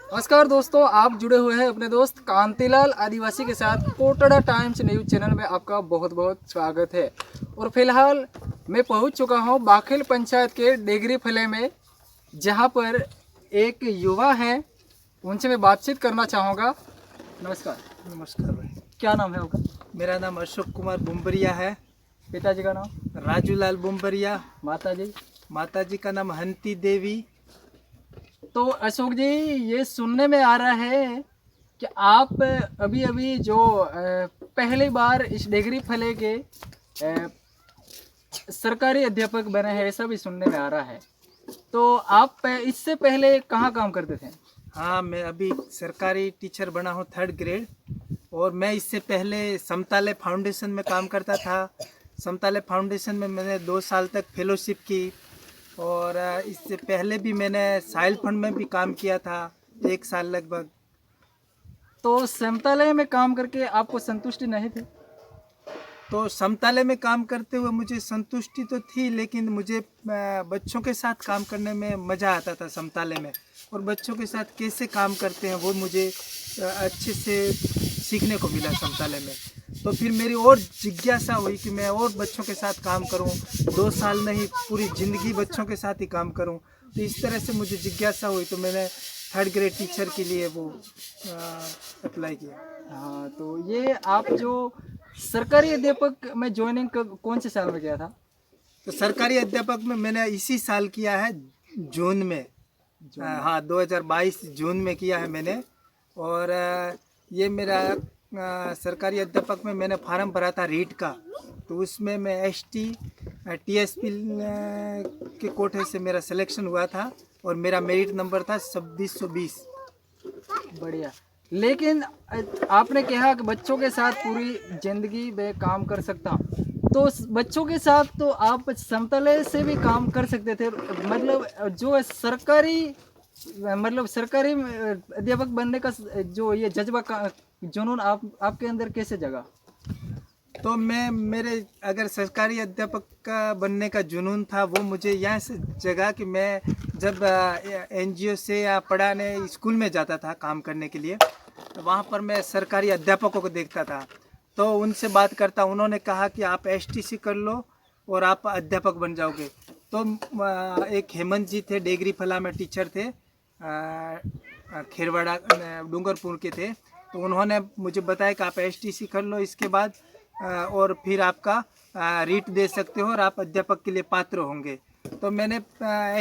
नमस्कार दोस्तों, आप जुड़े हुए हैं अपने दोस्त कांतिलाल आदिवासी के साथ। कोटड़ा टाइम्स न्यूज़ चैनल में आपका बहुत बहुत स्वागत है। और फिलहाल मैं पहुंच चुका हूं बाखेल पंचायत के डेगरी फले में, जहां पर एक युवा है, उनसे मैं बातचीत करना चाहूँगा। नमस्कार। नमस्कार भाई। क्या नाम है आपका? मेरा नाम अशोक कुमार बुम्बरिया है। पिताजी का नाम? राजूलाल बुम्बरिया। माताजी? माताजी का नाम हंती देवी। तो अशोक जी, ये सुनने में आ रहा है कि आप अभी अभी जो पहली बार इस डेगरी फले के सरकारी अध्यापक बने हैं, ऐसा भी सुनने में आ रहा है। तो आप इससे पहले कहाँ काम करते थे? हाँ, मैं अभी सरकारी टीचर बना हूँ 3rd ग्रेड। और मैं इससे पहले समताले फाउंडेशन में काम करता था। समताले फाउंडेशन में मैंने 2 साल तक फेलोशिप की। और इससे पहले भी मैंने साहिल फंड में भी काम किया था 1 साल लगभग। तो समतालय में काम करके आपको संतुष्टि नहीं थी? तो समताले में काम करते हुए मुझे संतुष्टि तो थी, लेकिन मुझे बच्चों के साथ काम करने में मज़ा आता था समताले में। और बच्चों के साथ कैसे काम करते हैं वो मुझे अच्छे से सीखने को मिला समताले में। तो फिर मेरी और जिज्ञासा हुई कि मैं और बच्चों के साथ काम करूं, 2 साल नहीं पूरी ज़िंदगी बच्चों के साथ ही काम करूं। तो इस तरह से मुझे जिज्ञासा हुई, तो मैंने 3rd ग्रेड टीचर के लिए वो अप्लाई किया। हाँ, तो ये आप जो सरकारी अध्यापक में ज्वाइनिंग कौन से साल में किया था? तो सरकारी अध्यापक में मैंने इसी साल किया है, जून में। हाँ, 2022 जून में किया है मैंने। और ये मेरा सरकारी अध्यापक में मैंने फार्म भरा था रीट का। तो उसमें मैं ST TSP के कोटे से मेरा सिलेक्शन हुआ था। और मेरा मेरिट नंबर था 2620। बढ़िया। लेकिन आपने कहा कि बच्चों के साथ पूरी जिंदगी में काम कर सकता हूँ, तो बच्चों के साथ तो आप समतले से भी काम कर सकते थे। मतलब जो सरकारी, मतलब सरकारी अध्यापक बनने का जो ये जज्बा का जुनून आपके अंदर कैसे जगा? तो मेरे अगर सरकारी अध्यापक का बनने का जुनून था, वो मुझे यहाँ से जगा कि मैं जब NGO से या पढ़ाने स्कूल में जाता था काम करने के लिए, तो वहाँ पर मैं सरकारी अध्यापकों को देखता था। तो उनसे बात करता, उन्होंने कहा कि आप STC कर लो और आप अध्यापक बन जाओगे। तो एक हेमंत जी थे, डेगरी फला में टीचर थे, खेरवाड़ा डूंगरपुर के थे। तो उन्होंने मुझे बताया कि आप STC कर लो, इसके बाद और फिर आपका रीट दे सकते हो और आप अध्यापक के लिए पात्र होंगे। तो मैंने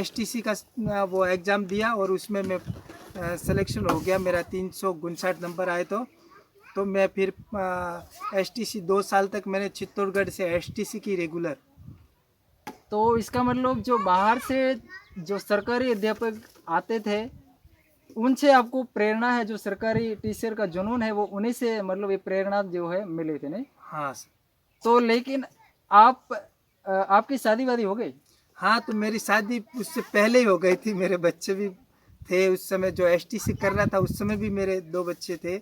STC का वो एग्ज़ाम दिया और उसमें मैं सिलेक्शन हो गया। मेरा 359 नंबर आए। तो मैं फिर STC 2 साल तक मैंने चित्तौड़गढ़ से STC की रेगुलर। तो इसका मतलब जो बाहर से जो सरकारी अध्यापक आते थे, उनसे आपको प्रेरणा है, जो सरकारी टीचर का जुनून है वो उन्हीं से, मतलब ये प्रेरणा जो है मिली थी, नहीं? हाँ सर। तो लेकिन आपकी शादी वादी हो गई? हाँ, तो मेरी शादी उससे पहले ही हो गई थी। मेरे बच्चे भी थे उस समय, जो STC कर रहा था उस समय भी मेरे 2 बच्चे थे।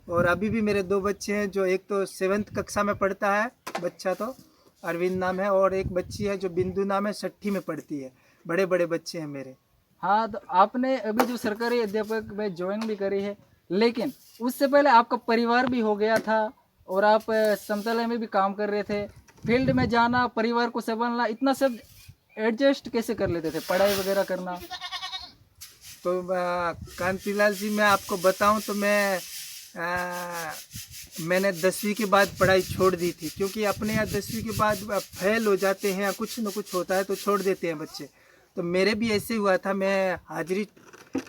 और अभी भी मेरे 2 बच्चे हैं, जो एक तो 7th कक्षा में पढ़ता है बच्चा, तो अरविंद नाम है। और एक बच्ची है जो बिंदु नाम है, 6ठी में पढ़ती है। बड़े बड़े बच्चे हैं मेरे। हाँ, तो आपने अभी जो सरकारी अध्यापक में ज्वाइन भी करी है, लेकिन उससे पहले आपका परिवार भी हो गया था और आप समतल में भी काम कर रहे थे। फील्ड में जाना, परिवार को संभालना, इतना सब एडजस्ट कैसे कर लेते थे, पढ़ाई वगैरह करना? तो कांतिलाल जी, मैं आपको बताऊं तो मैंने 10वीं के बाद पढ़ाई छोड़ दी थी, क्योंकि अपने यहाँ 10वीं के बाद फेल हो जाते हैं, कुछ न कुछ होता है तो छोड़ देते हैं बच्चे। तो मेरे भी ऐसे हुआ था। मैं हाजिरी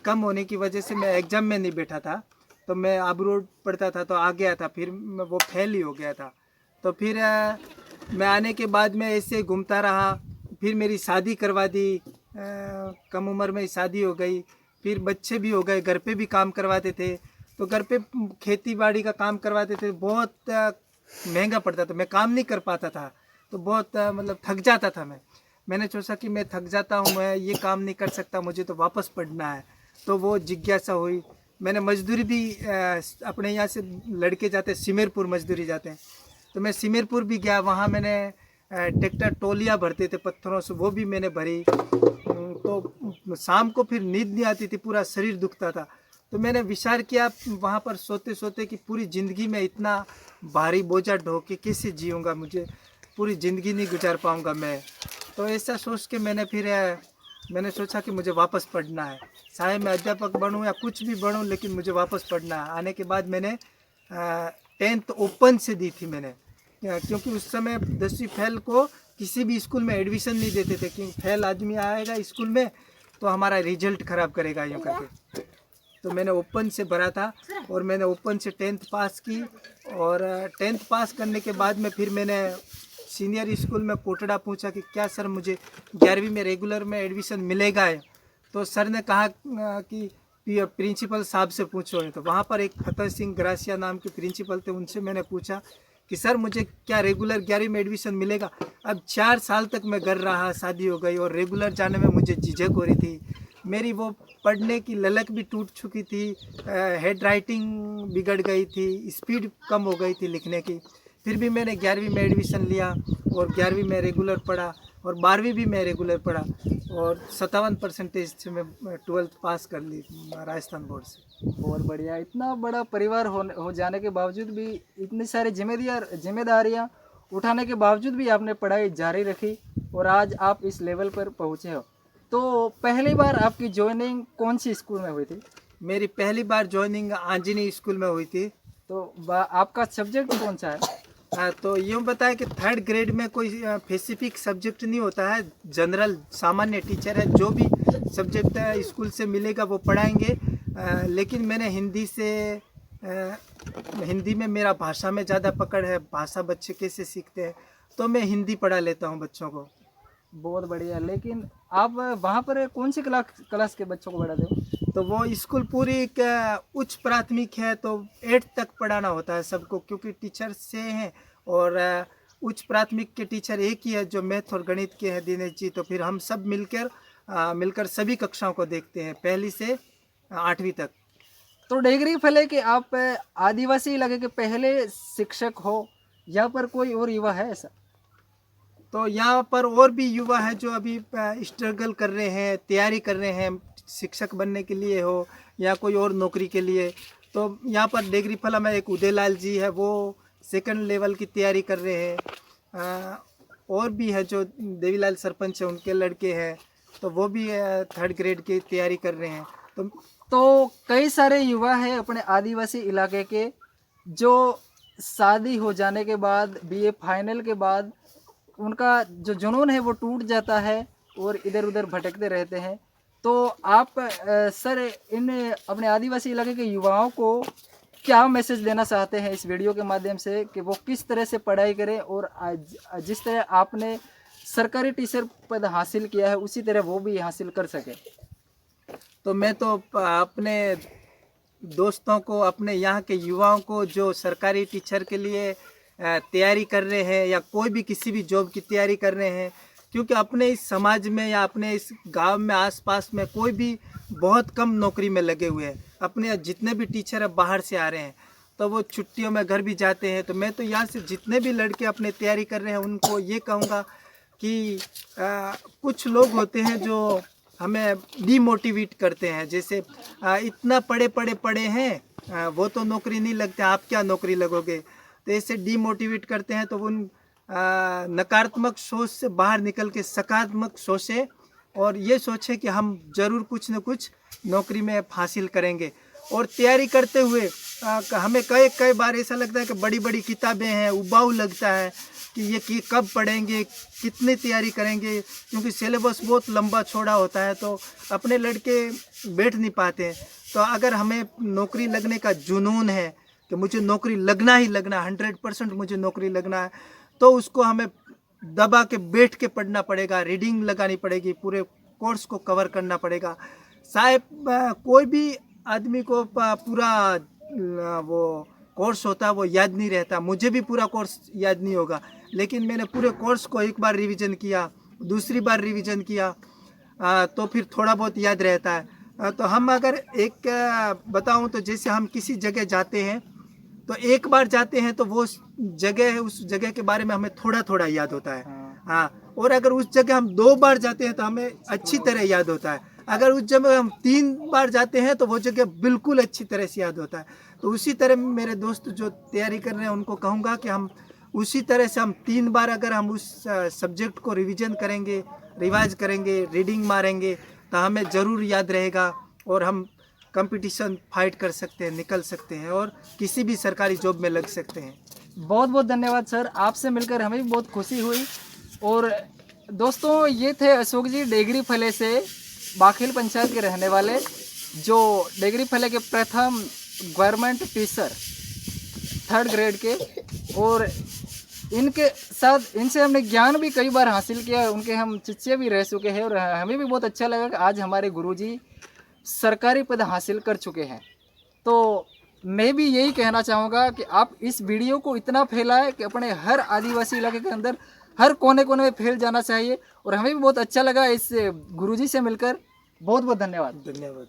कम होने की वजह से मैं एग्ज़ाम में नहीं बैठा था। तो मैं अब्रोड पढ़ता था तो आ गया था, फिर वो फेल ही हो गया था। तो फिर मैं आने के बाद मैं ऐसे घूमता रहा। फिर मेरी शादी करवा दी, कम उम्र में ही शादी हो गई। फिर बच्चे भी हो गए, घर पे भी काम करवाते थे। तो घर पे खेती बाड़ी का काम करवाते थे, बहुत महंगा पड़ता था, मैं काम नहीं कर पाता था। तो बहुत मतलब थक जाता था मैंने सोचा कि मैं थक जाता हूँ, मैं ये काम नहीं कर सकता, मुझे तो वापस पढ़ना है। तो वो जिज्ञासा हुई। मैंने मजदूरी भी अपने यहाँ से लड़के जाते हैं सिमेरपुर मजदूरी जाते हैं, तो मैं सिमेरपुर भी गया। वहाँ मैंने ट्रैक्टर टोलियाँ भरते थे पत्थरों से, वो भी मैंने भरी। तो शाम को फिर नींद नहीं आती थी, पूरा शरीर दुखता था। तो मैंने विचार किया वहाँ पर सोते सोते कि पूरी ज़िंदगी में इतना भारी बोझा ढो के कैसे जीऊँगा, मुझे पूरी ज़िंदगी नहीं गुजार पाऊँगा मैं। तो ऐसा सोच के मैंने सोचा कि मुझे वापस पढ़ना है, चाहे मैं अध्यापक बनूं या कुछ भी बनूं, लेकिन मुझे वापस पढ़ना है। आने के बाद मैंने 10th ओपन से दी थी मैंने, क्योंकि उस समय 10वीं फेल को किसी भी स्कूल में एडमिशन नहीं देते थे, क्योंकि फेल आदमी आएगा स्कूल में तो हमारा रिजल्ट ख़राब करेगा यूँ करके। तो मैंने ओपन से भरा था और मैंने ओपन से 10th पास की। और 10th पास करने के बाद में फिर मैंने सीनियर स्कूल में कोटड़ा पूछा कि क्या सर मुझे 11वीं में रेगुलर में एडमिशन मिलेगा है। तो सर ने कहा कि प्रिंसिपल साहब से पूछो। तो वहाँ पर एक फतेह सिंह ग्रासिया नाम के प्रिंसिपल थे, उनसे मैंने पूछा कि सर मुझे क्या रेगुलर 11वीं में एडमिशन मिलेगा। अब 4 साल तक मैं घर रहा, शादी हो गई और रेगुलर जाने में मुझे झिझक हो रही थी। मेरी वो पढ़ने की ललक भी टूट चुकी थी, हेड राइटिंग बिगड़ गई थी, स्पीड कम हो गई थी लिखने की। फिर भी मैंने 11वीं में एडमिशन लिया और 11वीं में रेगुलर पढ़ा और 12वीं भी मैं रेगुलर पढ़ा और 57% से मैं 12th पास कर ली राजस्थान बोर्ड से। बहुत बढ़िया। इतना बड़ा परिवार हो जाने के बावजूद भी, इतनी सारी जिम्मेदारियां उठाने के बावजूद भी आपने पढ़ाई जारी रखी और आज आप इस लेवल पर पहुंचे हो। तो पहली बार आपकी ज्वाइनिंग कौन सी स्कूल में हुई थी? मेरी पहली बार ज्वाइनिंग आंजनी स्कूल में हुई थी। तो आपका सब्जेक्ट कौन सा है? हाँ, तो यूँ बताएं कि 3rd ग्रेड में कोई स्पेसिफिक सब्जेक्ट नहीं होता है, जनरल सामान्य टीचर है, जो भी सब्जेक्ट स्कूल से मिलेगा वो पढ़ाएंगे। लेकिन मैंने हिंदी में मेरा भाषा में ज़्यादा पकड़ है, भाषा बच्चे कैसे सीखते हैं, तो मैं हिंदी पढ़ा लेता हूँ बच्चों को। बहुत बढ़िया। लेकिन आप वहाँ पर कौन सी क्लास के बच्चों को पढ़ाते हो? तो वो स्कूल पूरी एक उच्च प्राथमिक है, तो 8th तक पढ़ाना होता है सबको, क्योंकि टीचर से हैं और उच्च प्राथमिक के टीचर एक ही है जो मैथ और गणित के हैं, दिनेश जी। तो फिर हम सब मिलकर सभी कक्षाओं को देखते हैं, 1ली से 8वीं तक। तो डिग्री फले कि आप आदिवासी इलाके के पहले शिक्षक हो या पर कोई और युवा है ऐसा? तो यहाँ पर और भी युवा है जो अभी स्ट्रगल कर रहे हैं, तैयारी कर रहे हैं, शिक्षक बनने के लिए हो या कोई और नौकरी के लिए। तो यहाँ पर डिग्री फला में एक उदयलाल जी है, वो 2nd लेवल की तैयारी कर रहे हैं। और भी है जो देवीलाल सरपंच है, उनके लड़के हैं, तो वो भी 3rd ग्रेड की तैयारी कर रहे हैं। तो कई सारे युवा हैं अपने आदिवासी इलाके के जो शादी हो जाने के बाद, बीए फाइनल के बाद उनका जो जुनून है वो टूट जाता है और इधर उधर भटकते रहते हैं। तो आप सर इन अपने आदिवासी इलाके के युवाओं को क्या मैसेज देना चाहते हैं इस वीडियो के माध्यम से कि वो किस तरह से पढ़ाई करें और जिस तरह आपने सरकारी टीचर पद हासिल किया है उसी तरह वो भी हासिल कर सके? तो मैं तो अपने दोस्तों को, अपने यहाँ के युवाओं को जो सरकारी टीचर के लिए तैयारी कर रहे हैं या कोई भी किसी भी जॉब की तैयारी कर रहे हैं, क्योंकि अपने इस समाज में या अपने इस गांव में आसपास में कोई भी बहुत कम नौकरी में लगे हुए हैं। अपने जितने भी टीचर अब बाहर से आ रहे हैं तो वो छुट्टियों में घर भी जाते हैं। तो मैं तो यहाँ से जितने भी लड़के अपने तैयारी कर रहे हैं उनको ये कहूँगा कि कुछ लोग होते हैं जो हमें डीमोटिवेट करते हैं, जैसे इतना पढ़े हैं, वो तो नौकरी नहीं लगते, आप क्या नौकरी लगोगे। तो ऐसे डीमोटिवेट करते हैं। तो उन नकारात्मक सोच से बाहर निकल के सकारात्मक सोचें और ये सोचें कि हम ज़रूर कुछ न कुछ नौकरी में हासिल करेंगे। और तैयारी करते हुए हमें कई बार ऐसा लगता है कि बड़ी बड़ी किताबें हैं, उबाऊ लगता है कि ये कब पढ़ेंगे, कितनी तैयारी करेंगे, क्योंकि सिलेबस बहुत लंबा चौड़ा होता है तो अपने लड़के बैठ नहीं पाते हैं। तो अगर हमें नौकरी लगने का जुनून है कि मुझे नौकरी लगना ही लगना, 100% मुझे नौकरी लगना है, तो उसको हमें दबा के बैठ के पढ़ना पड़ेगा, रीडिंग लगानी पड़ेगी, पूरे कोर्स को कवर करना पड़ेगा। शायद कोई भी आदमी को पूरा वो कोर्स होता है वो याद नहीं रहता, मुझे भी पूरा कोर्स याद नहीं होगा, लेकिन मैंने पूरे कोर्स को एक बार रिवीजन किया, दूसरी बार रिवीजन किया, तो फिर थोड़ा बहुत याद रहता है। तो हम अगर एक बताऊं तो जैसे हम किसी जगह जाते हैं तो एक बार जाते हैं तो वो जगह है, उस जगह के बारे में हमें थोड़ा थोड़ा याद होता है। हाँ, और अगर उस जगह हम 2 बार जाते हैं तो हमें अच्छी तरह याद होता है। अगर उस जगह हम 3 बार जाते हैं तो वो जगह बिल्कुल अच्छी तरह से याद होता है। तो उसी तरह मेरे दोस्त जो तैयारी कर रहे हैं उनको कहूँगा कि हम उसी तरह से हम 3 बार अगर हम उस सब्जेक्ट को रिवीजन करेंगे, रिवाइज करेंगे, रीडिंग मारेंगे तो हमें ज़रूर याद रहेगा और हम कंपटीशन फाइट कर सकते हैं, निकल सकते हैं और किसी भी सरकारी जॉब में लग सकते हैं। बहुत बहुत धन्यवाद सर, आपसे मिलकर हमें भी बहुत खुशी हुई। और दोस्तों ये थे अशोक जी डेगरी फले से, बाखेल पंचायत के रहने वाले, जो डेगरी फले के प्रथम गवर्नमेंट टीचर 3rd ग्रेड के। और इनके साथ इनसे हमने ज्ञान भी कई बार हासिल किया, उनके हम शिष्य भी रह चुके हैं और हमें भी बहुत अच्छा लगा कि आज हमारे गुरुजी सरकारी पद हासिल कर चुके हैं। तो मैं भी यही कहना चाहूँगा कि आप इस वीडियो को इतना फैलाएं कि अपने हर आदिवासी इलाके के अंदर हर कोने कोने में फैल जाना चाहिए। और हमें भी बहुत अच्छा लगा इस गुरुजी से मिलकर। बहुत बहुत धन्यवाद। धन्यवाद।